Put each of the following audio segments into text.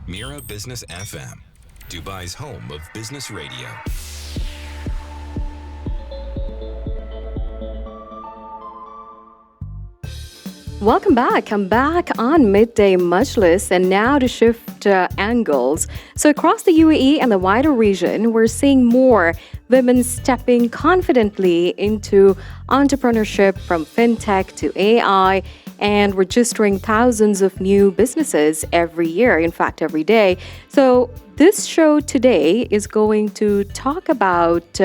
Mira Business FM, Dubai's home of business radio. Welcome back. I'm back on Midday Majlis, and now to shift angles. So, across the UAE and the wider region, we're seeing more women stepping confidently into entrepreneurship, from fintech to AI, and registering thousands of new businesses every year, in fact, every day. So, this show today is going to talk about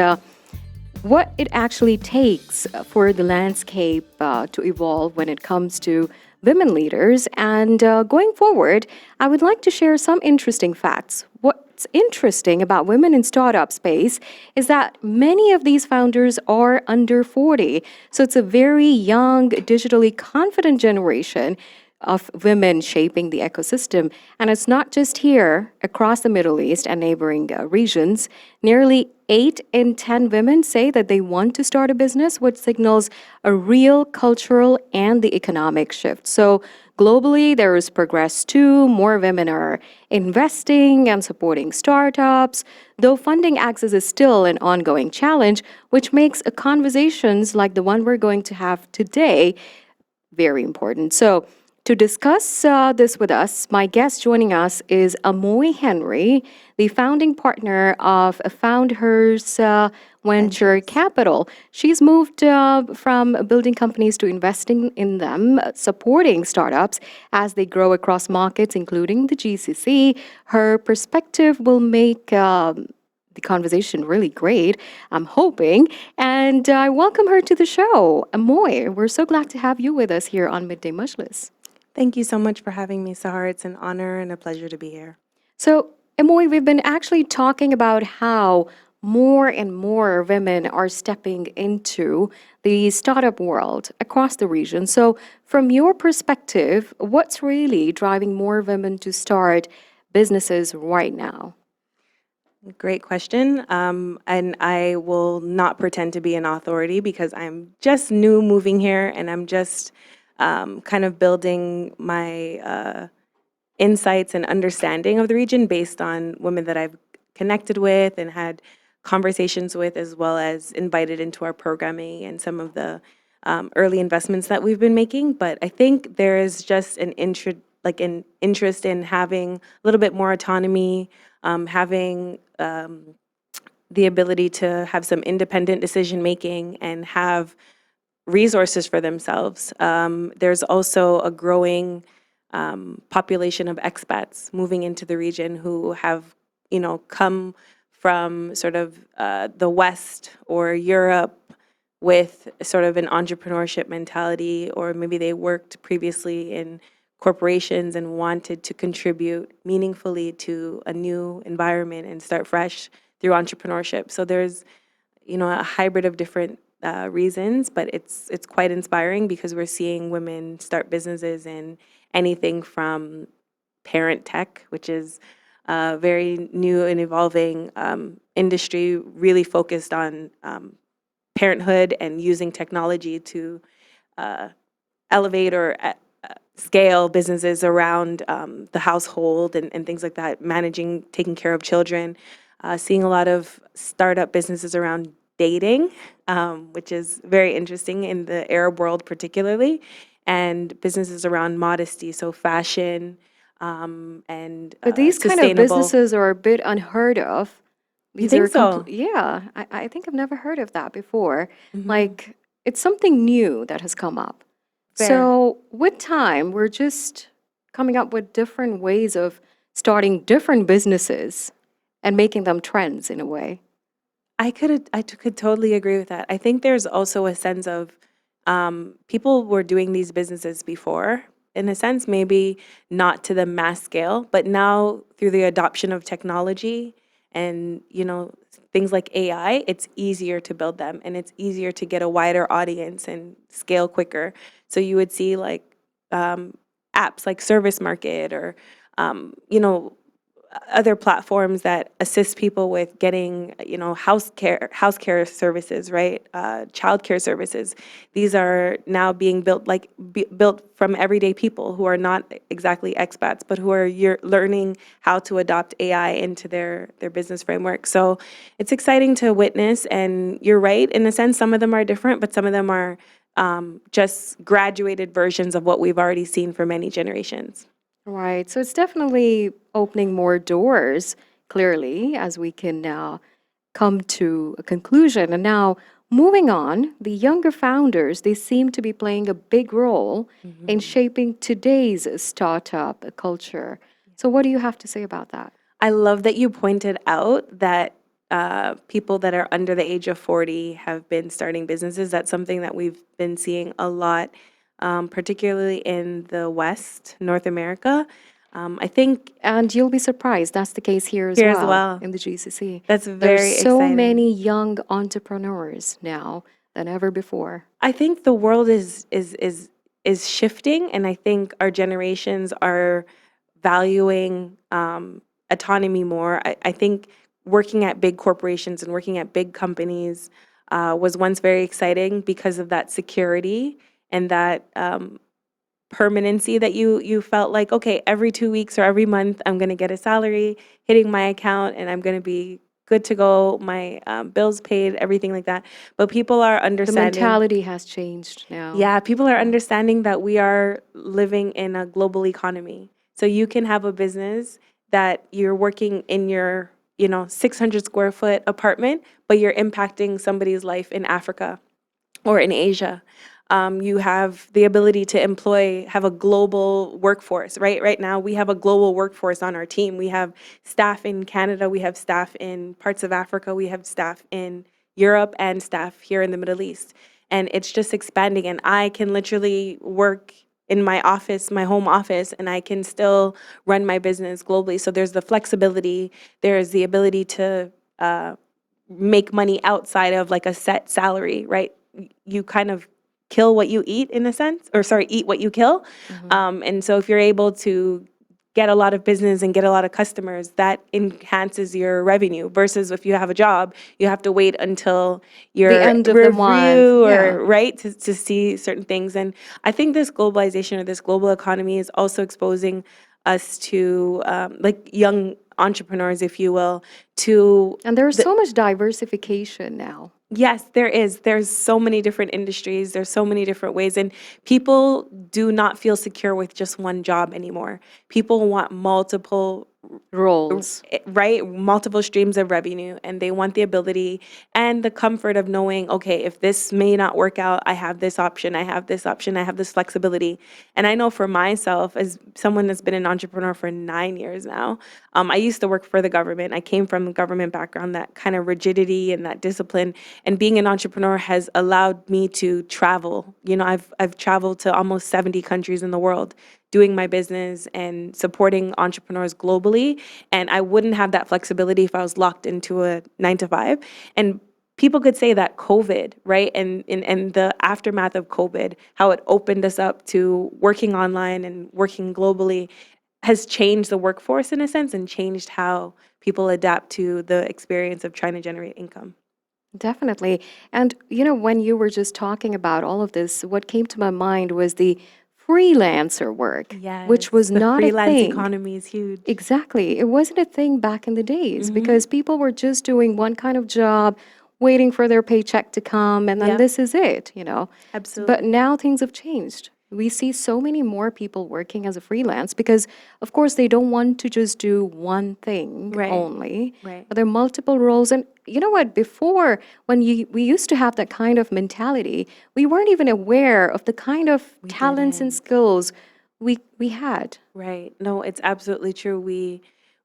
what it actually takes for the landscape to evolve when it comes to women leaders. And going forward, I would like to share some interesting facts. What's interesting about women in startup space is that many of these founders are under 40. So it's a very young, digitally confident generation of women shaping the ecosystem. And it's not just here, across the Middle East and neighboring regions. Nearly 8 in 10 women say that they want to start a business, which signals a real cultural and the economic shift. So globally, there is progress too. More women are investing and supporting startups, though funding access is still an ongoing challenge, which makes conversations like the one we're going to have today very important. So to discuss this with us, my guest joining us is Amoye Henry, the founding partner of FoundHers Venture Capital. She's moved from building companies to investing in them, supporting startups as they grow across markets, including the GCC. Her perspective will make the conversation really great, I'm hoping. And I welcome her to the show. Amoye, we're so glad to have you with us here on Midday Majlis. Thank you so much for having me, Sahar. It's an honor and a pleasure to be here. So, Amoye, we've been actually talking about how more and more women are stepping into the startup world across the region. So, from your perspective, what's really driving more women to start businesses right now? Great question. And I will not pretend to be an authority because I'm just new moving here and I'm just kind of building my insights and understanding of the region based on women that I've connected with and had conversations with, as well as invited into our programming and some of the early investments that we've been making. But I think there is just an interest in having a little bit more autonomy, having the ability to have some independent decision making and have resources for themselves. There's also a growing population of expats moving into the region who have, come from sort of the West or Europe with sort of an entrepreneurship mentality, or maybe they worked previously in corporations and wanted to contribute meaningfully to a new environment and start fresh through entrepreneurship. So there's, a hybrid of different reasons, but it's quite inspiring because we're seeing women start businesses in anything from parent tech, which is a very new and evolving industry, really focused on parenthood and using technology to elevate or scale businesses around the household and things like that, taking care of children, seeing a lot of startup businesses around dating, which is very interesting in the Arab world particularly, and businesses around modesty, so fashion and But these kind of businesses are a bit unheard of. You think so? Yeah, I think I've never heard of that before. Mhm. Like, it's something new that has come up. Fair. So with time, we're just coming up with different ways of starting different businesses and making them trends in a way. I could totally agree with that. I think there's also a sense of people were doing these businesses before, in a sense, maybe not to the mass scale, but now through the adoption of technology and things like AI, it's easier to build them and it's easier to get a wider audience and scale quicker. So you would see like apps like Service Market or other platforms that assist people with getting, house care services, right? Childcare services. These are now being built built from everyday people who are not exactly expats, but who are learning how to adopt AI into their business framework. So it's exciting to witness. And you're right, in a sense, some of them are different, but some of them are just graduated versions of what we've already seen for many generations. Right. So it's definitely opening more doors, clearly, as we can now come to a conclusion. And now, moving on, the younger founders, they seem to be playing a big role in shaping today's startup culture. So, what do you have to say about that? I love that you pointed out that people that are under the age of 40 have been starting businesses. That's something that we've been seeing a lot, particularly in the West, North America. I think And you'll be surprised, that's the case here as here as well well. in the GCC. That's There's very so exciting. many young entrepreneurs now than ever before. I think the world is shifting, and I think our generations are valuing autonomy more. I think working at big corporations and working at big companies was once very exciting because of that security and that permanency that you felt like, okay, every 2 weeks or every month I'm going to get a salary hitting my account and I'm going to be good to go, my bills paid, everything like that. But people are The understanding. mentality has changed now. Yeah, people are understanding that we are living in a global economy. So you can have a business that you're working in your, 600 square foot apartment, but you're impacting somebody's life in Africa or in Asia. You have the ability to have a global workforce, right? Right now, we have a global workforce on our team. We have staff in Canada, we have staff in parts of Africa, we have staff in Europe, and staff here in the Middle East. And it's just expanding. And I can literally work in my office, my home office, and I can still run my business globally. So there's the flexibility, there's the ability to make money outside of like a set salary, right? You kind of kill what you eat in a sense, or sorry, eat what you kill. And so if you're able to get a lot of business and get a lot of customers, that enhances your revenue versus if you have a job, you have to wait until your The end of the review month, or yeah. right to see certain things. And I think this globalization or this global economy is also exposing us to like young entrepreneurs, if you will, to And there's so much diversification now. yes, there is. There's so many different industries. There's so many different ways. And people do not feel secure with just one job anymore. People want multiple Roles. right? Multiple streams of revenue, and they want the ability and the comfort of knowing, okay, if this may not work out, I have this option, I have this option, I have this flexibility. And I know for myself, as someone that's been an entrepreneur for 9 years now, I used to work for the government. I came from a government background, that kind of rigidity and that discipline. And being an entrepreneur has allowed me to travel. I've traveled to almost 70 countries in the world, doing my business and supporting entrepreneurs globally. And I wouldn't have that flexibility if I was locked into a 9 to 5. And people could say that COVID, right? And the aftermath of COVID, how it opened us up to working online and working globally has changed the workforce in a sense and changed how people adapt to the experience of trying to generate income. Definitely. And, when you were just talking about all of this, what came to my mind was the freelancer work, which was The not a freelance thing. economy is huge. Exactly. It wasn't a thing back in the days because people were just doing one kind of job, waiting for their paycheck to come, and then Yep. this is it. But Absolutely. now things have changed. We see so many more people working as a freelance because, of course, they don't want to just do one thing Right. only, Right. but there are multiple roles. And you know what? Before, when we used to have that kind of mentality, we weren't even aware of the kind of talents and didn't. skills we had. Right. No, it's absolutely true.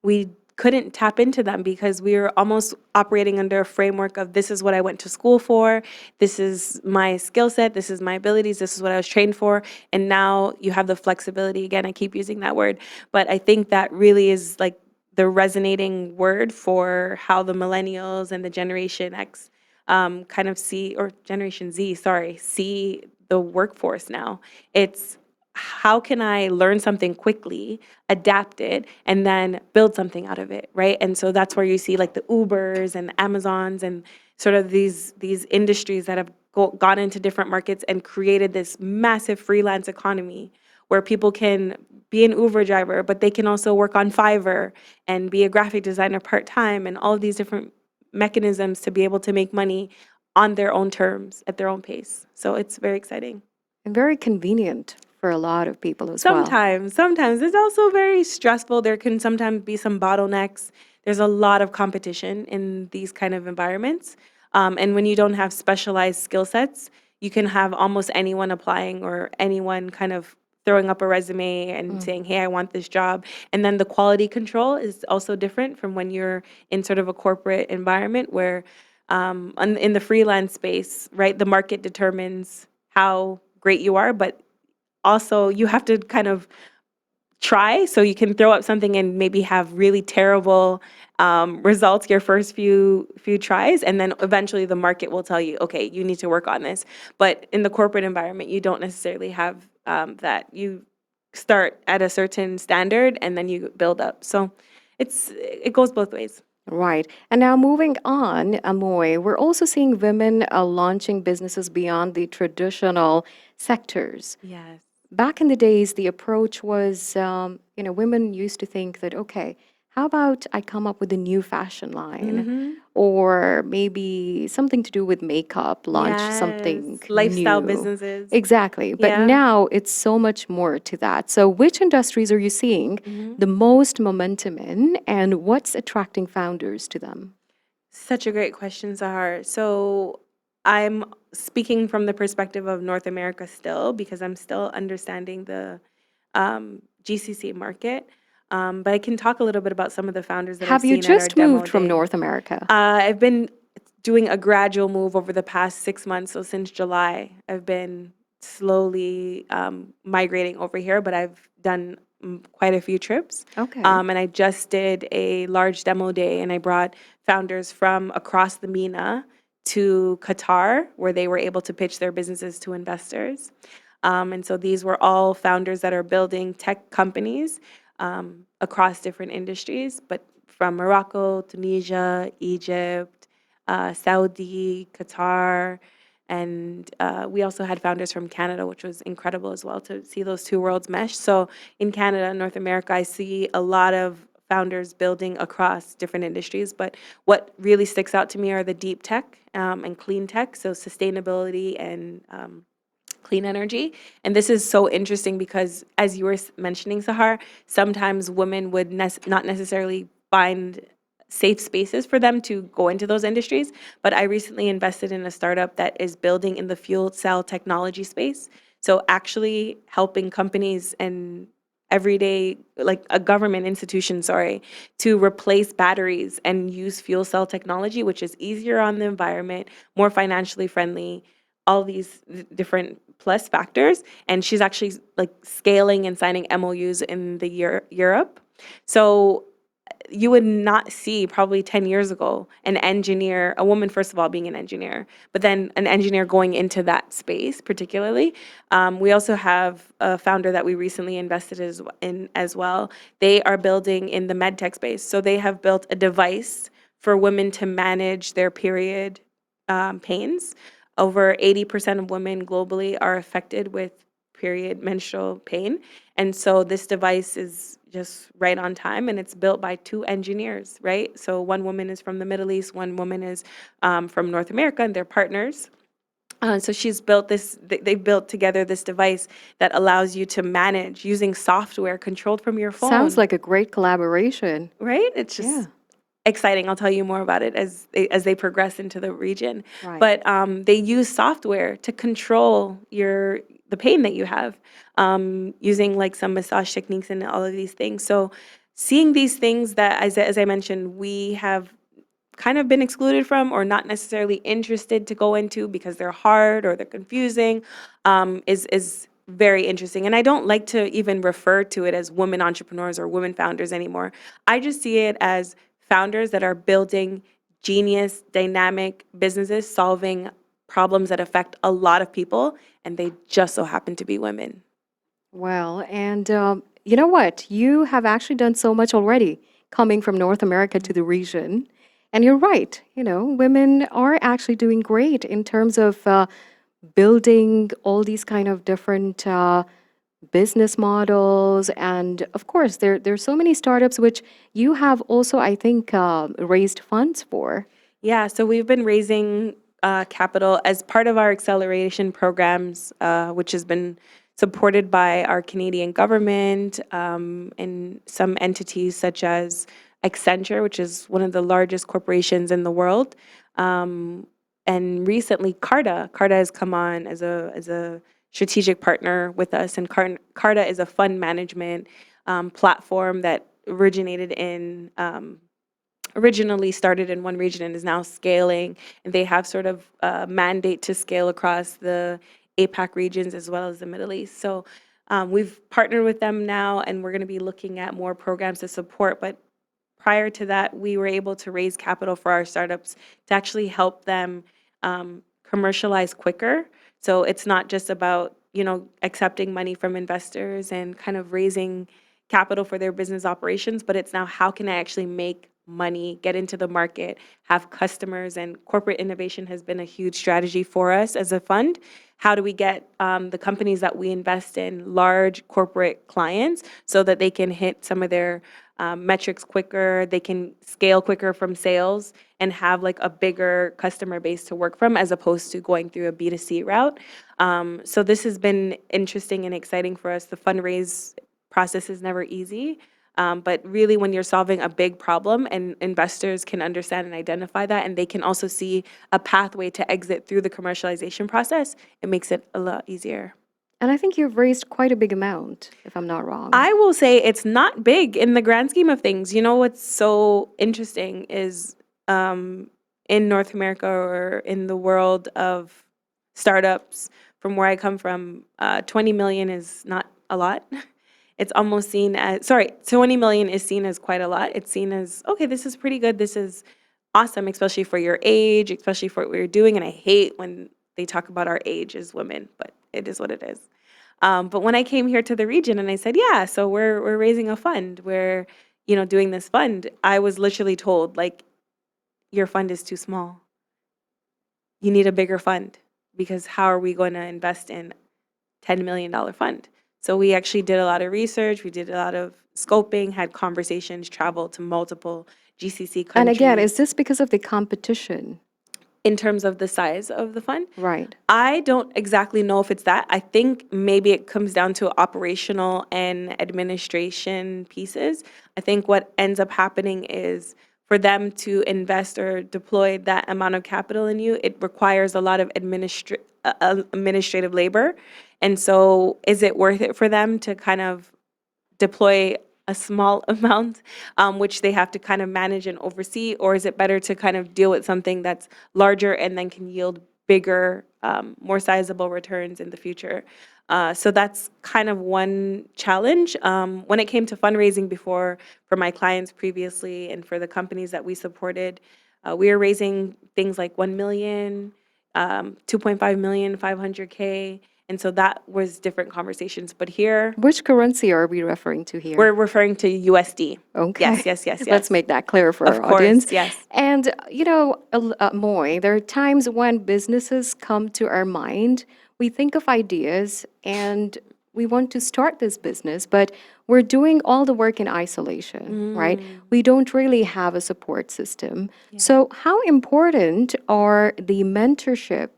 We couldn't tap into them because we were almost operating under a framework of this is what I went to school for, this is my skill set, this is my abilities, this is what I was trained for. And now you have the flexibility. Again, I keep using that word, but I think that really is like the resonating word for how the millennials and the Generation X kind of see, or Generation Z, sorry, see the workforce now. It's how can I learn something quickly, adapt it, and then build something out of it, right? And so that's where you see like the Ubers and the Amazons and sort of these industries that have gone into different markets and created this massive freelance economy where people can be an Uber driver, but they can also work on Fiverr and be a graphic designer part-time, and all of these different mechanisms to be able to make money on their own terms, at their own pace. So it's very exciting. And very convenient for a lot of people as well. Sometimes it's also very stressful. There can sometimes be some bottlenecks. There's a lot of competition in these kind of environments. And when you don't have specialized skill sets, you can have almost anyone applying or anyone kind of throwing up a resume and saying, hey, I want this job. And then the quality control is also different from when you're in sort of a corporate environment where in the freelance space, right, the market determines how great you are, but also you have to kind of try. So you can throw up something and maybe have really terrible results your first few tries, and then eventually the market will tell you, okay, you need to work on this. But in the corporate environment, you don't necessarily have that. You start at a certain standard and then you build up. So it goes both ways. Right. And now moving on, Amoy, we're also seeing women launching businesses beyond the traditional sectors. Yes. Back in the days, the approach was, women used to think that, okay, how about I come up with a new fashion line or maybe something to do with makeup, launch something Lifestyle new. businesses. Exactly. But Yeah. now it's so much more to that. So which industries are you seeing the most momentum in, and what's attracting founders to them? Such a great question, Sahar. So I'm speaking from the perspective of North America still, because I'm still understanding the GCC market. But I can talk a little bit about some of the founders that I've Have you seen at our just demo moved from day. North America? I've been doing a gradual move over the past 6 months. So since July, I've been slowly migrating over here, but I've done quite a few trips. Okay. And I just did a large demo day, and I brought founders from across the MENA to Qatar, where they were able to pitch their businesses to investors. And so these were all founders that are building tech companies across different industries, but from Morocco, Tunisia, Egypt, Saudi, Qatar, and we also had founders from Canada, which was incredible as well to see those two worlds mesh. So in Canada and North America, I see a lot of founders building across different industries. But what really sticks out to me are the deep tech and clean tech, so sustainability and clean energy. And this is so interesting because, as you were mentioning, Sahar, sometimes women would not necessarily find safe spaces for them to go into those industries. But I recently invested in a startup that is building in the fuel cell technology space. So actually helping companies and everyday, like a government institution, sorry, to replace batteries and use fuel cell technology, which is easier on the environment, more financially friendly, all these different plus factors. And she's actually like scaling and signing MOUs in the Europe. So you would not see probably 10 years ago an engineer, a woman, first of all, being an engineer, but then an engineer going into that space particularly. We also have a founder that we recently invested in as well. They are building in the medtech space. So they have built a device for women to manage their period pains. Over 80% of women globally are affected with period menstrual pain. And so this device is just right on time, and it's built by two engineers, right? So one woman is from the Middle East, one woman is from North America, and they're partners. So she's built this, they built together this device that allows you to manage using software controlled from your phone. Sounds like a great collaboration. Right? It's just Yeah. exciting. I'll tell you more about it as they progress into the region. Right. But they use software to control the pain that you have, using like some massage techniques and all of these things. So seeing these things that, as I mentioned, we have kind of been excluded from or not necessarily interested to go into because they're hard or they're confusing, is very interesting. And I don't like to even refer to it as women entrepreneurs or women founders anymore. I just see it as founders that are building genius, dynamic businesses, solving problems that affect a lot of people, and they just so happen to be women. Well, and you know what? You have actually done so much already coming from North America to the region. And you're right, women are actually doing great in terms of building all these kind of different business models. And of course, there's so many startups which you have also, I think, raised funds for. Yeah, so we've been raising capital as part of our acceleration programs, which has been supported by our Canadian government and some entities such as Accenture, which is one of the largest corporations in the world. Um, and recently, Carta has come on as a strategic partner with us. And Carta is a fund management platform that originally started in one region and is now scaling, and they have sort of a mandate to scale across the APAC regions as well as the Middle East. So we've partnered with them now, and we're going to be looking at more programs to support. But prior to that, we were able to raise capital for our startups to actually help them commercialize quicker. So it's not just about, accepting money from investors and kind of raising capital for their business operations, but it's now how can I actually make money, get into the market, have customers, and corporate innovation has been a huge strategy for us as a fund. How do we get the companies that we invest in large corporate clients so that they can hit some of their metrics quicker, they can scale quicker from sales and have like a bigger customer base to work from as opposed to going through a B2C route. So this has been interesting and exciting for us. The fundraise process is never easy. But really, when you're solving a big problem and investors can understand and identify that, and they can also see a pathway to exit through the commercialization process, it makes it a lot easier. And I think you've raised quite a big amount, if I'm not wrong. I will say it's not big in the grand scheme of things. You know what's so interesting is in North America or in the world of startups, from where I come from, 20 million is not a lot. It's almost seen as, 20 million is seen as quite a lot. It's seen as, okay, this is pretty good. This is awesome, especially for your age, especially for what you're doing. And I hate when they talk about our age as women, but it is what it is. But when I came here to the region and I said, yeah, so we're raising a fund, we're doing this fund, I was literally told, like, your fund is too small. You need a bigger fund because how are we going to invest in $10 million fund? So we actually did a lot of research, we did a lot of scoping, had conversations, traveled to multiple GCC countries. And again, is this because of the competition? In terms of the size of the fund? Right. I don't exactly know if it's that. I think maybe it comes down to operational and administration pieces. I think what ends up happening is for them to invest or deploy that amount of capital in you, it requires a lot of administrative labor. And so is it worth it for them to kind of deploy a small amount, which they have to kind of manage and oversee, or is it better to kind of deal with something that's larger and then can yield bigger, more sizable returns in the future? So that's kind of one challenge. When it came to fundraising before for my clients previously and for the companies that we supported, we were raising things like 1 million, 2.5 million, 500K. And so that was different conversations. But here, Which currency are we referring to here? we're referring to USD. Okay. Yes. Let's make that clear for Of our course, audience. yes. And, Moy, there are times when businesses come to our mind. We think of ideas and we want to start this business, but we're doing all the work in isolation, right? We don't really have a support system. So, how important are the mentorship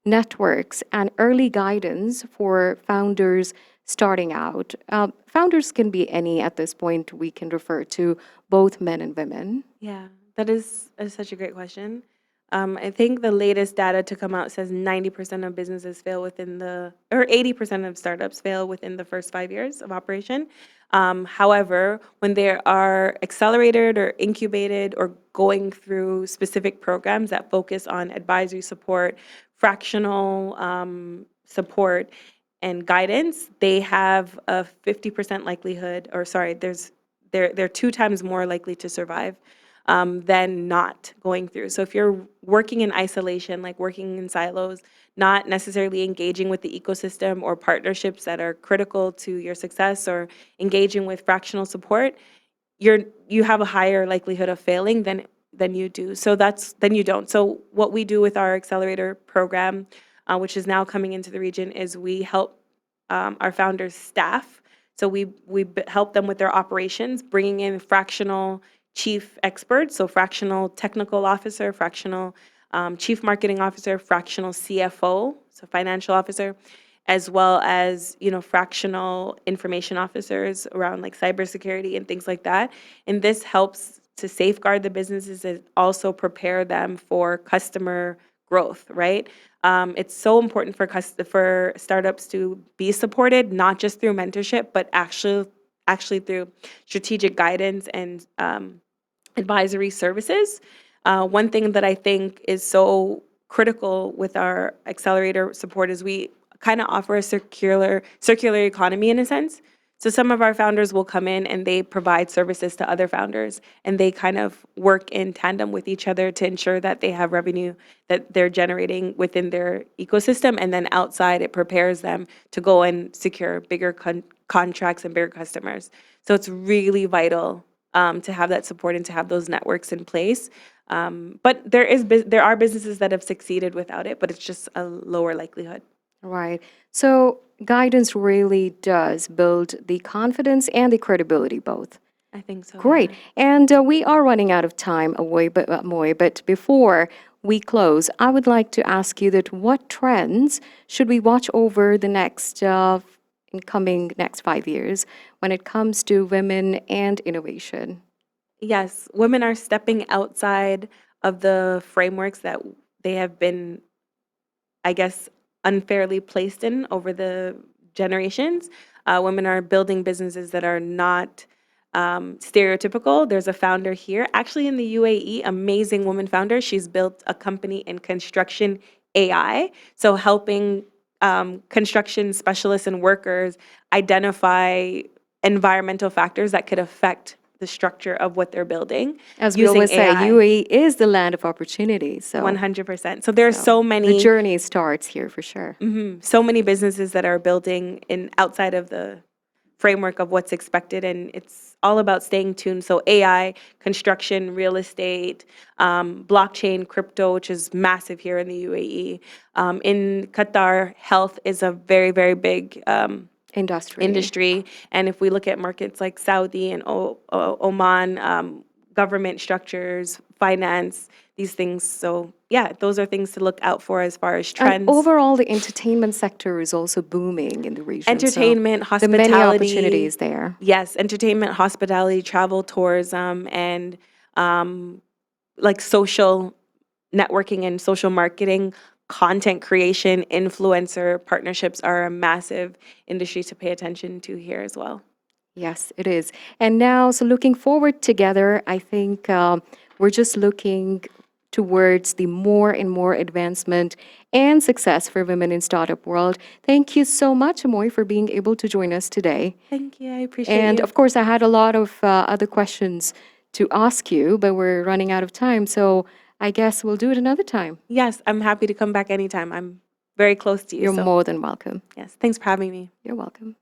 networks and early guidance for founders starting out? Founders can be any at this point. We can refer to both men and women. Yeah, that is such a great question. I think the latest data to come out says 90% of businesses fail or 80% of startups fail within the first 5 years of operation. However, when they are accelerated or incubated or going through specific programs that focus on advisory support, fractional support, and guidance, they have a 50% likelihood, or sorry, they're 2 times more likely to survive. than not going through. So if you're working in isolation, like working in silos, not necessarily engaging with the ecosystem or partnerships that are critical to your success, or engaging with fractional support, you have a higher likelihood of failing than you do. So then you don't. So what we do with our accelerator program, which is now coming into the region, is we help our founders staff. So we help them with their operations, bringing in fractional chief experts, so fractional technical officer, fractional chief marketing officer, fractional CFO, so financial officer, as well as fractional information officers around like cybersecurity and things like that. And this helps to safeguard the businesses and also prepare them for customer growth, right? It's so important for startups to be supported, not just through mentorship, but actually through strategic guidance and advisory services. One thing that I think is so critical with our accelerator support is we kind of offer a circular economy in a sense. So some of our founders will come in and they provide services to other founders, and they kind of work in tandem with each other to ensure that they have revenue that they're generating within their ecosystem, and then outside it prepares them to go and secure bigger contracts and bigger customers. So it's really vital to have that support and to have those networks in place. But there are businesses that have succeeded without it, but it's just a lower likelihood. Right. So guidance really does build the confidence and the credibility both. I think so. Great. Yeah. And we are running out of time, Amoye, but before we close, I would like to ask you that what trends should we watch over the next 5 years when it comes to women and innovation? Yes, women are stepping outside of the frameworks that they have been, I guess, unfairly placed in over the generations. Women are building businesses that are not stereotypical. There's a founder here, actually in the UAE, amazing woman founder. She's built a company in construction AI, so helping construction specialists and workers identify environmental factors that could affect the structure of what they're building. As we using always say, AI. UAE is the land of opportunity. So 100%. So there are so the many journey starts here for sure. so many businesses that are building in outside of the framework of what's expected, and it's all about staying tuned. So AI, construction, real estate, blockchain, crypto, which is massive here in the UAE. In Qatar, health is a very, very big industry. And if we look at markets like Saudi and Oman, government structures, finance, these things. So yeah, those are things to look out for as far as trends. And overall, the entertainment sector is also booming in the region. Entertainment, so there are hospitality. many opportunities there. Yes, entertainment, hospitality, travel, tourism, and like social networking and social marketing, content creation, influencer partnerships are a massive industry to pay attention to here as well. Yes, it is. And now, so looking forward together, I think we're just looking towards the more and more advancement and success for women in startup world. Thank you so much, Amoye, for being able to join us today. Thank you. I appreciate it. And of course, I had a lot of other questions to ask you, but we're running out of time. So I guess we'll do it another time. Yes, I'm happy to come back anytime. I'm very close to you. You're so more than welcome. yes, thanks for having me. You're welcome.